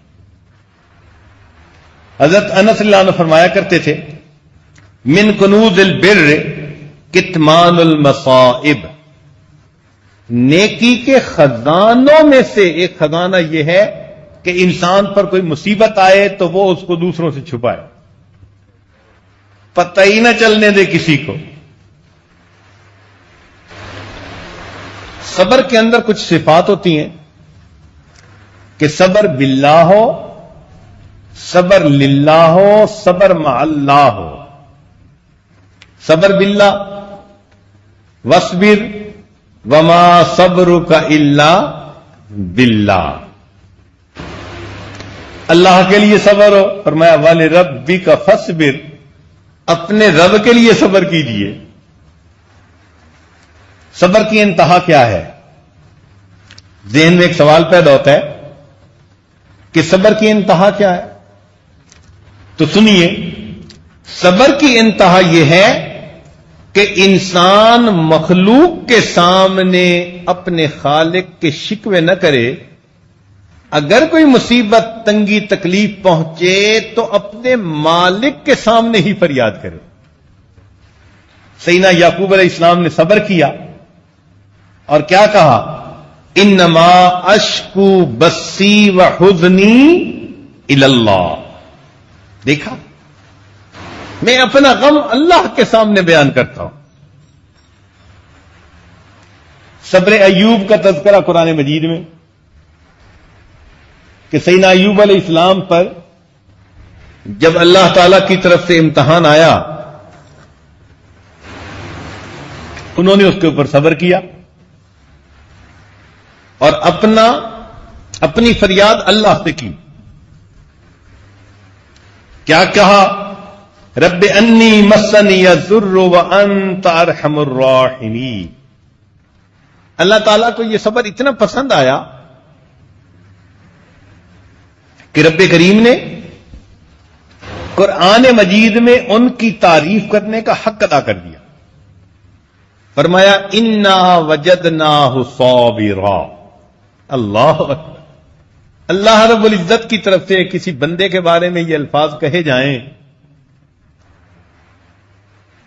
حضرت انس اللہ عنہ فرمایا کرتے تھے من کنوز البر کتمان المصائب. نیکی کے خزانوں میں سے ایک خزانہ یہ ہے کہ انسان پر کوئی مصیبت آئے تو وہ اس کو دوسروں سے چھپائے، پتہ ہی نہ چلنے دے کسی کو. صبر کے اندر کچھ صفات ہوتی ہیں کہ صبر باللہ ہو، صبر للہ ہو، صبر مع اللہ ہو. صبر باللہ وَاصْبِرْ وَمَا صَبْرُكَ إِلَّا بِاللَّهِ. اللہ کے لیے صبر ہو، فرمایا وَلِرَبِّكَ فَاصْبِرْ، اپنے رب کے لیے صبر کیجئے. صبر کی انتہا کیا ہے؟ ذہن میں ایک سوال پیدا ہوتا ہے کہ صبر کی انتہا کیا ہے؟ تو سنیے، صبر کی انتہا یہ ہے کہ انسان مخلوق کے سامنے اپنے خالق کے شکوے نہ کرے. اگر کوئی مصیبت تنگی تکلیف پہنچے تو اپنے مالک کے سامنے ہی فریاد کرے. سیدنا یعقوب علیہ السلام نے صبر کیا اور کیا کہا انما اشکو بسی وحزنی الی اللہ. دیکھا، میں اپنا غم اللہ کے سامنے بیان کرتا ہوں. صبر ایوب کا تذکرہ قرآن مجید میں کہ سیدنا ایوب علیہ السلام پر جب اللہ تعالی کی طرف سے امتحان آیا انہوں نے اس کے اوپر صبر کیا اور اپنی فریاد اللہ سے کی. کیا کہا رب انی مسنی الضر وانت ارحم الراحمین. اللہ تعالیٰ کو یہ صبر اتنا پسند آیا کہ رب کریم نے قرآن مجید میں ان کی تعریف کرنے کا حق ادا کر دیا. فرمایا انا وجدناہ صابرا. اللہ اکبر. اللہ رب العزت کی طرف سے کسی بندے کے بارے میں یہ الفاظ کہے جائیں،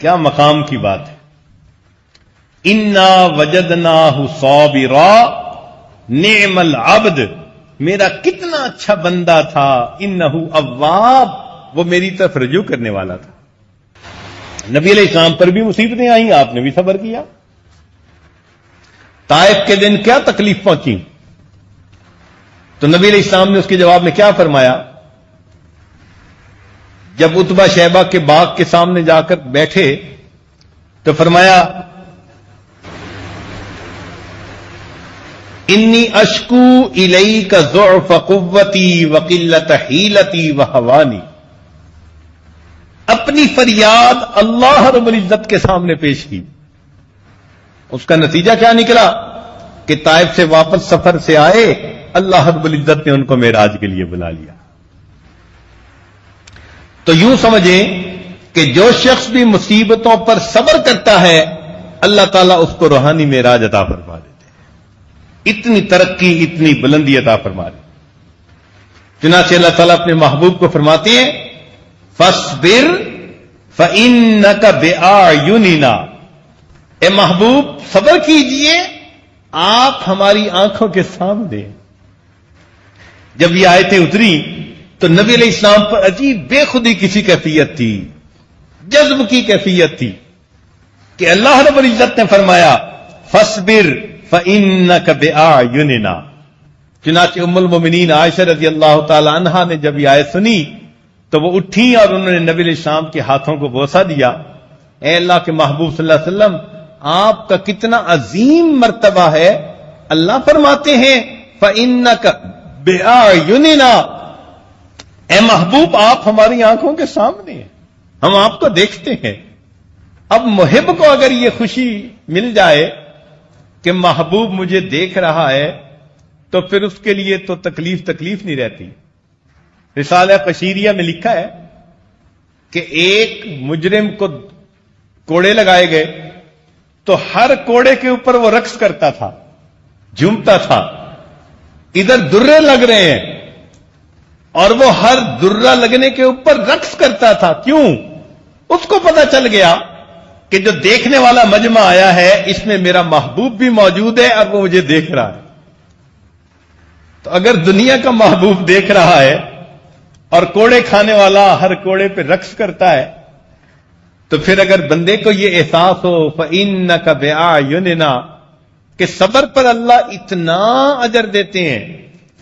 کیا مقام کی بات ہے. انا وجدناہ صابرا نعم العبد، میرا کتنا اچھا بندہ تھا، انہ اواب، وہ میری طرف رجوع کرنے والا تھا۔ نبی علیہ السلام پر بھی مصیبتیں آئیں، آپ نے بھی صبر کیا۔ طائف کے دن کیا تکلیف پہنچی تو نبی علیہ السلام نے اس کے جواب میں کیا فرمایا؟ جب عتبہ شیبہ کے باغ کے سامنے جا کر بیٹھے تو فرمایا انی اشکو الیک ضعف قوتی وقلت حیلتی وہوانی، اپنی فریاد اللہ رب العزت کے سامنے پیش کی۔ اس کا نتیجہ کیا نکلا کہ طائف سے واپس سفر سے آئے، اللہ رب العزت نے ان کو معراج کے لیے بلا لیا۔ تو یوں سمجھیں کہ جو شخص بھی مصیبتوں پر صبر کرتا ہے اللہ تعالیٰ اس کو روحانی معراج عطا فرما دیتے ہیں، اتنی ترقی، اتنی بلندی عطا فرما دیتے۔ چنانچہ اللہ تعالیٰ اپنے محبوب کو فرماتے ہیں فاصبر فإنك بأعيننا، اے محبوب صبر کیجئے، آپ ہماری آنکھوں کے سامنے۔ جب یہ آیتیں اتری تو نبی علیہ السلام پر عجیب بے خودی کسی کیفیت تھی، جذب کی کیفیت تھی کہ اللہ رب العزت نے فرمایا فاصبر فإنك بأعيننا۔ چنانچہ ام المومنین عائشہ رضی اللہ تعالی عنہا نے جب یہ آیت سنی تو وہ اٹھی اور انہوں نے نبی علیہ السلام کے ہاتھوں کو بوسہ دیا۔ اے اللہ کے محبوب صلی اللہ علیہ وسلم، آپ کا کتنا عظیم مرتبہ ہے، اللہ فرماتے ہیں فإنك بأعيننا، اے محبوب آپ ہماری آنکھوں کے سامنے ہیں، ہم آپ کو دیکھتے ہیں۔ اب محب کو اگر یہ خوشی مل جائے کہ محبوب مجھے دیکھ رہا ہے تو پھر اس کے لیے تو تکلیف نہیں رہتی۔ رسالہ قشیریہ میں لکھا ہے کہ ایک مجرم کو کوڑے لگائے گئے تو ہر کوڑے کے اوپر وہ رقص کرتا تھا، جھومتا تھا، ادھر درے لگ رہے ہیں اور وہ ہر درہ لگنے کے اوپر رقص کرتا تھا۔ کیوں؟ اس کو پتا چل گیا کہ جو دیکھنے والا مجمع آیا ہے اس میں میرا محبوب بھی موجود ہے اور وہ مجھے دیکھ رہا ہے۔ تو اگر دنیا کا محبوب دیکھ رہا ہے اور کوڑے کھانے والا ہر کوڑے پہ رقص کرتا ہے تو پھر اگر بندے کو یہ احساس ہو فإنک بأعیننا کہ صبر پر اللہ اتنا اجر دیتے ہیں،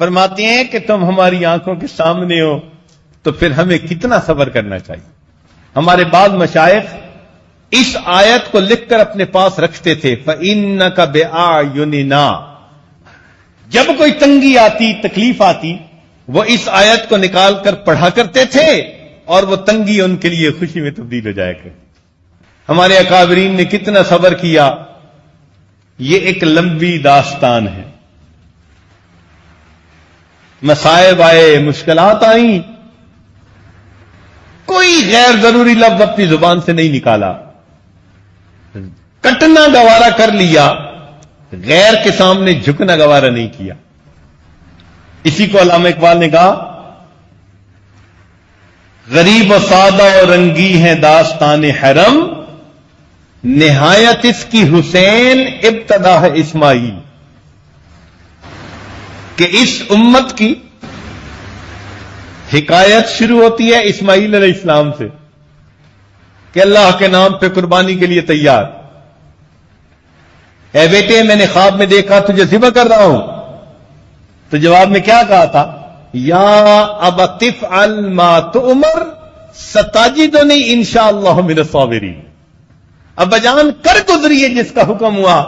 فرماتے ہیں کہ تم ہماری آنکھوں کے سامنے ہو، تو پھر ہمیں کتنا صبر کرنا چاہیے۔ ہمارے بعض مشائخ اس آیت کو لکھ کر اپنے پاس رکھتے تھے فإنک بأعیننا، جب کوئی تنگی آتی، تکلیف آتی، وہ اس آیت کو نکال کر پڑھا کرتے تھے اور وہ تنگی ان کے لیے خوشی میں تبدیل ہو جایا کرتی۔ ہمارے اکابرین نے کتنا صبر کیا، یہ ایک لمبی داستان ہے۔ مصائب آئے، مشکلات آئیں، کوئی غیر ضروری لفظ اپنی زبان سے نہیں نکالا، کٹنا گوارا کر لیا، غیر کے سامنے جھکنا گوارا نہیں کیا۔ اسی کو علامہ اقبال نے کہا غریب و سادہ اور رنگی ہے داستان حرم، نہایت اس کی حسین ابتدا ہے اسماعیل، کہ اس امت کی حکایت شروع ہوتی ہے اسماعیل علیہ السلام سے کہ اللہ کے نام پہ قربانی کے لیے تیار، اے بیٹے میں نے خواب میں دیکھا تجھے ذبح کر رہا ہوں، تو جواب میں کیا کہا تھا؟ یا ابت افعل ما تؤمر ستجدنی انشاءاللہ من الصابرین، ابا جان کر گزریے جس کا حکم ہوا،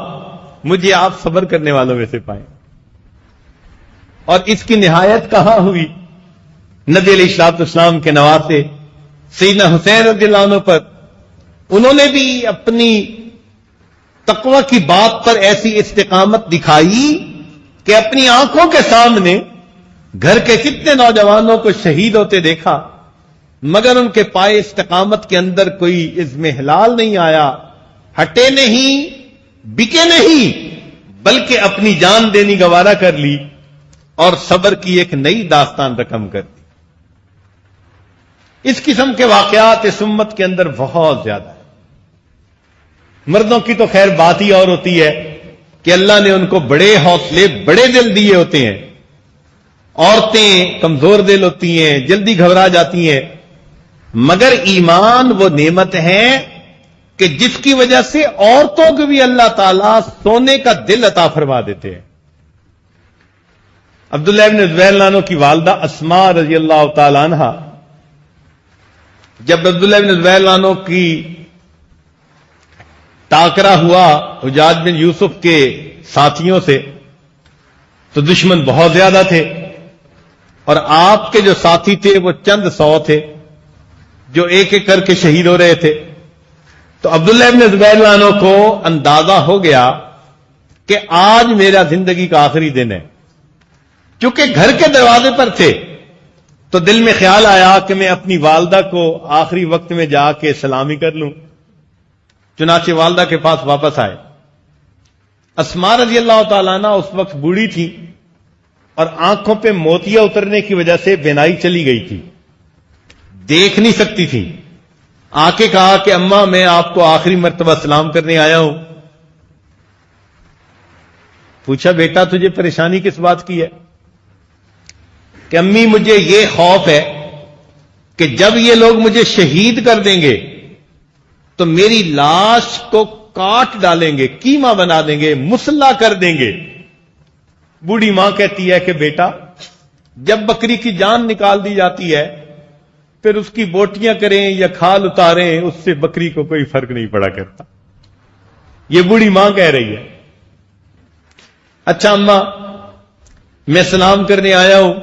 مجھے آپ صبر کرنے والوں میں سے پائیں۔ اور اس کی نہایت کہاں ہوئی؟ نبی علیہ الصلوۃ والسلام کے نواسے سیدنا حسین رضی اللہ عنہ پر، انہوں نے بھی اپنی تقوی کی بات پر ایسی استقامت دکھائی کہ اپنی آنکھوں کے سامنے گھر کے کتنے نوجوانوں کو شہید ہوتے دیکھا، مگر ان کے پائے استقامت کے اندر کوئی عزم ہلال نہیں آیا، ہٹے نہیں، بکے نہیں، بلکہ اپنی جان دینی گوارا کر لی اور صبر کی ایک نئی داستان رقم کر دی۔ اس قسم کے واقعات اس امت کے اندر بہت زیادہ ہیں۔ مردوں کی تو خیر بات ہی اور ہوتی ہے کہ اللہ نے ان کو بڑے حوصلے بڑے دل دیے ہوتے ہیں. عورتیں کمزور دل ہوتی ہیں، جلدی گھبرا جاتی ہیں، مگر ایمان وہ نعمت ہے کہ جس کی وجہ سے عورتوں کو بھی اللہ تعالیٰ سونے کا دل عطا فرما دیتے ہیں. عبداللہ ابن زبیر عنہ کی والدہ اسماء رضی اللہ تعالی عنہ، جب عبداللہ ابن زبیر عنہ کی ٹاکرا ہوا حجاج بن یوسف کے ساتھیوں سے، تو دشمن بہت زیادہ تھے، اور آپ کے جو ساتھی تھے وہ چند سو تھے جو ایک ایک کر کے شہید ہو رہے تھے. تو عبداللہ ابن زبیر عنہ کو اندازہ ہو گیا کہ آج میرا زندگی کا آخری دن ہے. چونکہ گھر کے دروازے پر تھے تو دل میں خیال آیا کہ میں اپنی والدہ کو آخری وقت میں جا کے سلامی کر لوں. چنانچہ والدہ کے پاس واپس آئے. اسماء رضی اللہ تعالیٰ عنہ اس وقت بوڑھی تھی اور آنکھوں پہ موتیاں اترنے کی وجہ سے بینائی چلی گئی تھی، دیکھ نہیں سکتی تھی. آ کے کہا کہ اماں میں آپ کو آخری مرتبہ سلام کرنے آیا ہوں. پوچھا بیٹا تجھے پریشانی کس بات کی ہے؟ کہ امی مجھے یہ خوف ہے کہ جب یہ لوگ مجھے شہید کر دیں گے تو میری لاش کو کاٹ ڈالیں گے، کیما بنا دیں گے، مسلح کر دیں گے. بوڑھی ماں کہتی ہے کہ بیٹا جب بکری کی جان نکال دی جاتی ہے پھر اس کی بوٹیاں کریں یا کھال اتاریں، اس سے بکری کو کوئی فرق نہیں پڑا کرتا. یہ بوڑھی ماں کہہ رہی ہے. اچھا اماں میں سلام کرنے آیا ہوں،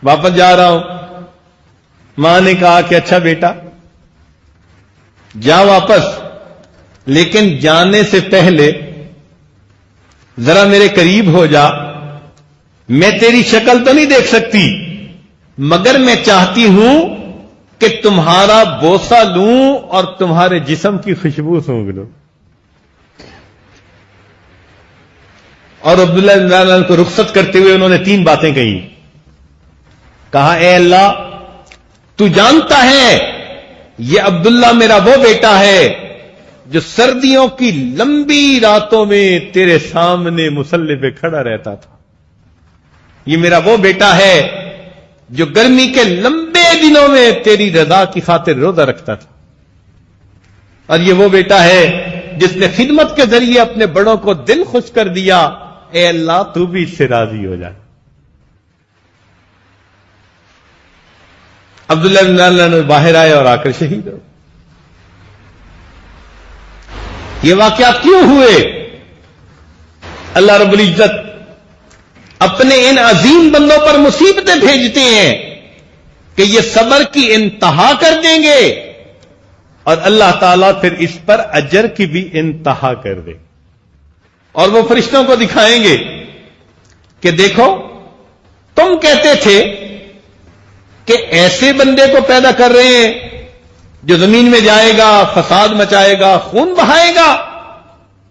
واپس جا رہا ہوں. ماں نے کہا کہ اچھا بیٹا جا واپس، لیکن جانے سے پہلے ذرا میرے قریب ہو جا. میں تیری شکل تو نہیں دیکھ سکتی مگر میں چاہتی ہوں کہ تمہارا بوسہ لوں اور تمہارے جسم کی خوشبو سونگھ لوں. اور عبداللہ بن زبیر عنہ کو رخصت کرتے ہوئے انہوں نے 3 باتیں کہی. کہا اے اللہ تو جانتا ہے یہ عبداللہ میرا وہ بیٹا ہے جو سردیوں کی لمبی راتوں میں تیرے سامنے مصلی پہ کھڑا رہتا تھا. یہ میرا وہ بیٹا ہے جو گرمی کے لمبے دنوں میں تیری رضا کی خاطر روزہ رکھتا تھا. اور یہ وہ بیٹا ہے جس نے خدمت کے ذریعے اپنے بڑوں کو دل خوش کر دیا. اے اللہ تو بھی اس سے راضی ہو جا. عبداللہ بن زبیر باہر آئے اور آ کر شہید ہو. یہ واقعات کیوں ہوئے؟ اللہ رب العزت اپنے ان عظیم بندوں پر مصیبتیں بھیجتے ہیں کہ یہ صبر کی انتہا کر دیں گے اور اللہ تعالیٰ پھر اس پر اجر کی بھی انتہا کر دے. اور وہ فرشتوں کو دکھائیں گے کہ دیکھو تم کہتے تھے کہ ایسے بندے کو پیدا کر رہے ہیں جو زمین میں جائے گا، فساد مچائے گا، خون بہائے گا.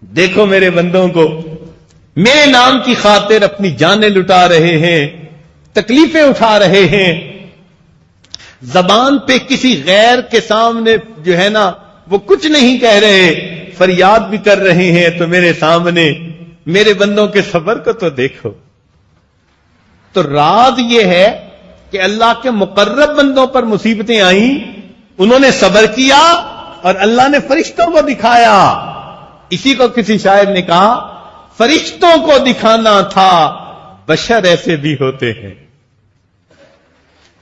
دیکھو میرے بندوں کو میرے نام کی خاطر اپنی جانیں لٹا رہے ہیں، تکلیفیں اٹھا رہے ہیں، زبان پہ کسی غیر کے سامنے جو ہے نا وہ کچھ نہیں کہہ رہے، فریاد بھی کر رہے ہیں. تو میرے سامنے میرے بندوں کے صبر کو تو دیکھو. تو راز یہ ہے کہ اللہ کے مقرب بندوں پر مصیبتیں آئیں، انہوں نے صبر کیا اور اللہ نے فرشتوں کو دکھایا. اسی کو کسی شاعر نے کہا فرشتوں کو دکھانا تھا بشر ایسے بھی ہوتے ہیں.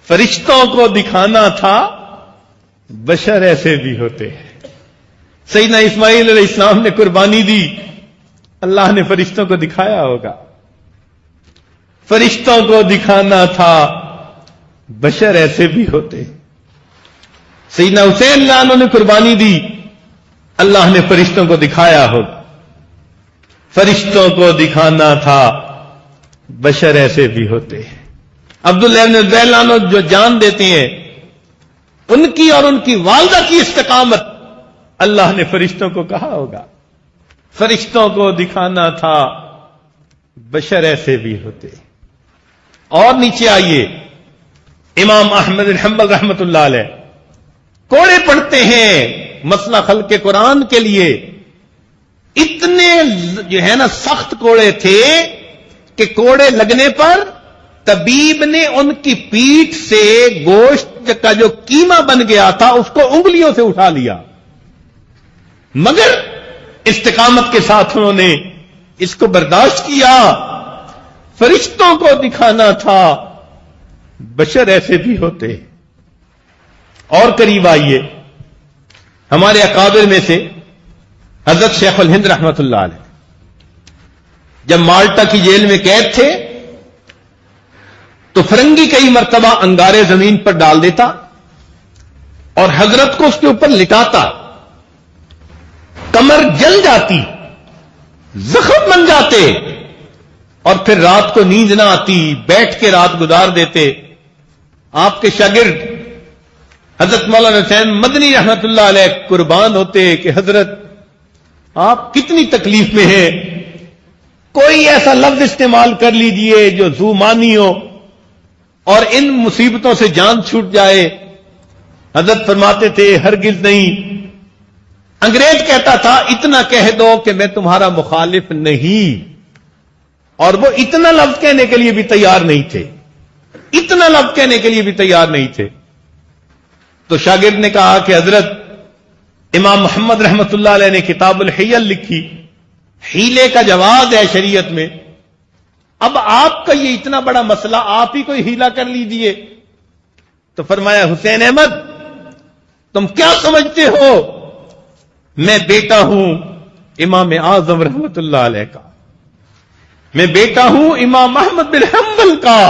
فرشتوں کو دکھانا تھا بشر ایسے بھی ہوتے ہیں. سیدنا اسماعیل علیہ السلام نے قربانی دی، اللہ نے فرشتوں کو دکھایا ہوگا. فرشتوں کو دکھانا تھا بشر ایسے بھی ہوتے. سیدنا حسین اللہ عنہ نے قربانی دی، اللہ نے فرشتوں کو دکھایا ہوگا. فرشتوں کو دکھانا تھا بشر ایسے بھی ہوتے. عبداللہ بن زبیر عنہ جو جان دیتے ہیں ان کی اور ان کی والدہ کی استقامت اللہ نے فرشتوں کو کہا ہوگا. فرشتوں کو دکھانا تھا بشر ایسے بھی ہوتے. اور نیچے آئیے، امام احمد بن حنبل رحمت اللہ علیہ کوڑے پڑھتے ہیں مسئلہ خلق قرآن کے لیے اتنے جو ہے نا سخت کوڑے تھے کہ کوڑے لگنے پر طبیب نے ان کی پیٹھ سے گوشت کا جو کیما بن گیا تھا اس کو انگلیوں سے اٹھا لیا، مگر استقامت کے ساتھ انہوں نے اس کو برداشت کیا۔ فرشتوں کو دکھانا تھا بشر ایسے بھی ہوتے۔ اور قریب آئیے، ہمارے اکابر میں سے حضرت شیخ الہند رحمت اللہ علیہ جب مالٹا کی جیل میں قید تھے تو فرنگی کئی مرتبہ انگارے زمین پر ڈال دیتا اور حضرت کو اس کے اوپر لٹاتا، کمر جل جاتی، زخم بن جاتے، اور پھر رات کو نیند نہ آتی، بیٹھ کے رات گزار دیتے۔ آپ کے شاگرد حضرت مولانا حسین مدنی رحمت اللہ علیہ قربان ہوتے کہ حضرت آپ کتنی تکلیف میں ہیں، کوئی ایسا لفظ استعمال کر لیجئے جو ذو معنی ہو اور ان مصیبتوں سے جان چھوٹ جائے۔ حضرت فرماتے تھے ہرگز نہیں۔ انگریز کہتا تھا اتنا کہہ دو کہ میں تمہارا مخالف نہیں، اور وہ اتنا لفظ کہنے کے لیے بھی تیار نہیں تھے، اتنا لفظ کہنے کے لیے بھی تیار نہیں تھے۔ تو شاگرد نے کہا کہ حضرت امام محمد رحمت اللہ علیہ نے کتاب الحیل لکھی، حیلے کا جواز ہے شریعت میں، اب آپ کا یہ اتنا بڑا مسئلہ آپ ہی کوئی حیلہ کر لیجئے۔ تو فرمایا حسین احمد تم کیا سمجھتے ہو، میں بیٹا ہوں امام اعظم رحمت اللہ علیہ کا، میں بیٹا ہوں امام احمد بن حنبل کا،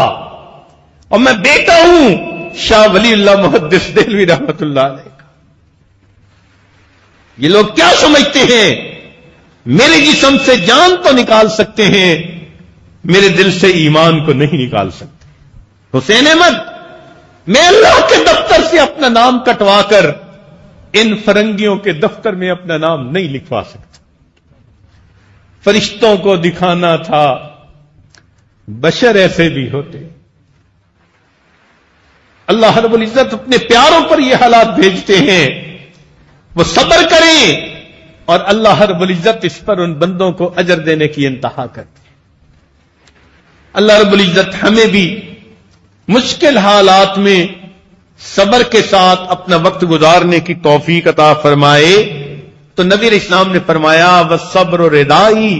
اور میں بیٹا ہوں شاہ ولی اللہ محدث دہلوی رحمت اللہ علیہ کا۔ یہ لوگ کیا سمجھتے ہیں میرے جسم سے جان تو نکال سکتے ہیں، میرے دل سے ایمان کو نہیں نکال سکتے۔ حسین احمد میں اللہ کے دفتر سے اپنا نام کٹوا کر ان فرنگیوں کے دفتر میں اپنا نام نہیں لکھوا سکتا۔ فرشتوں کو دکھانا تھا بشر ایسے بھی ہوتے۔ اللہ رب العزت اپنے پیاروں پر یہ حالات بھیجتے ہیں، وہ صبر کریں، اور اللہ رب العزت اس پر ان بندوں کو اجر دینے کی انتہا کرتے ہیں۔ اللہ رب العزت ہمیں بھی مشکل حالات میں صبر کے ساتھ اپنا وقت گزارنے کی توفیق عطا فرمائے۔ تو نبی علیہ السلام نے فرمایا والصبر ردائی،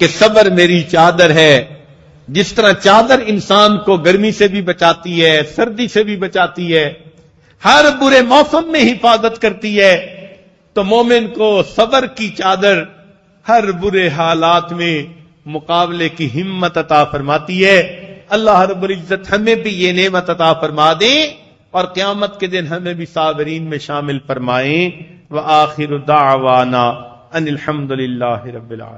کہ صبر میری چادر ہے۔ جس طرح چادر انسان کو گرمی سے بھی بچاتی ہے، سردی سے بھی بچاتی ہے، ہر برے موسم میں حفاظت کرتی ہے، تو مومن کو صبر کی چادر ہر برے حالات میں مقابلے کی ہمت عطا فرماتی ہے۔ اللہ رب العزت ہمیں بھی یہ نعمت عطا فرما دے، اور قیامت کے دن ہمیں بھی صابرین میں شامل فرمائیں۔ وآخر دعوانا ان الحمد للہ رب العالمین۔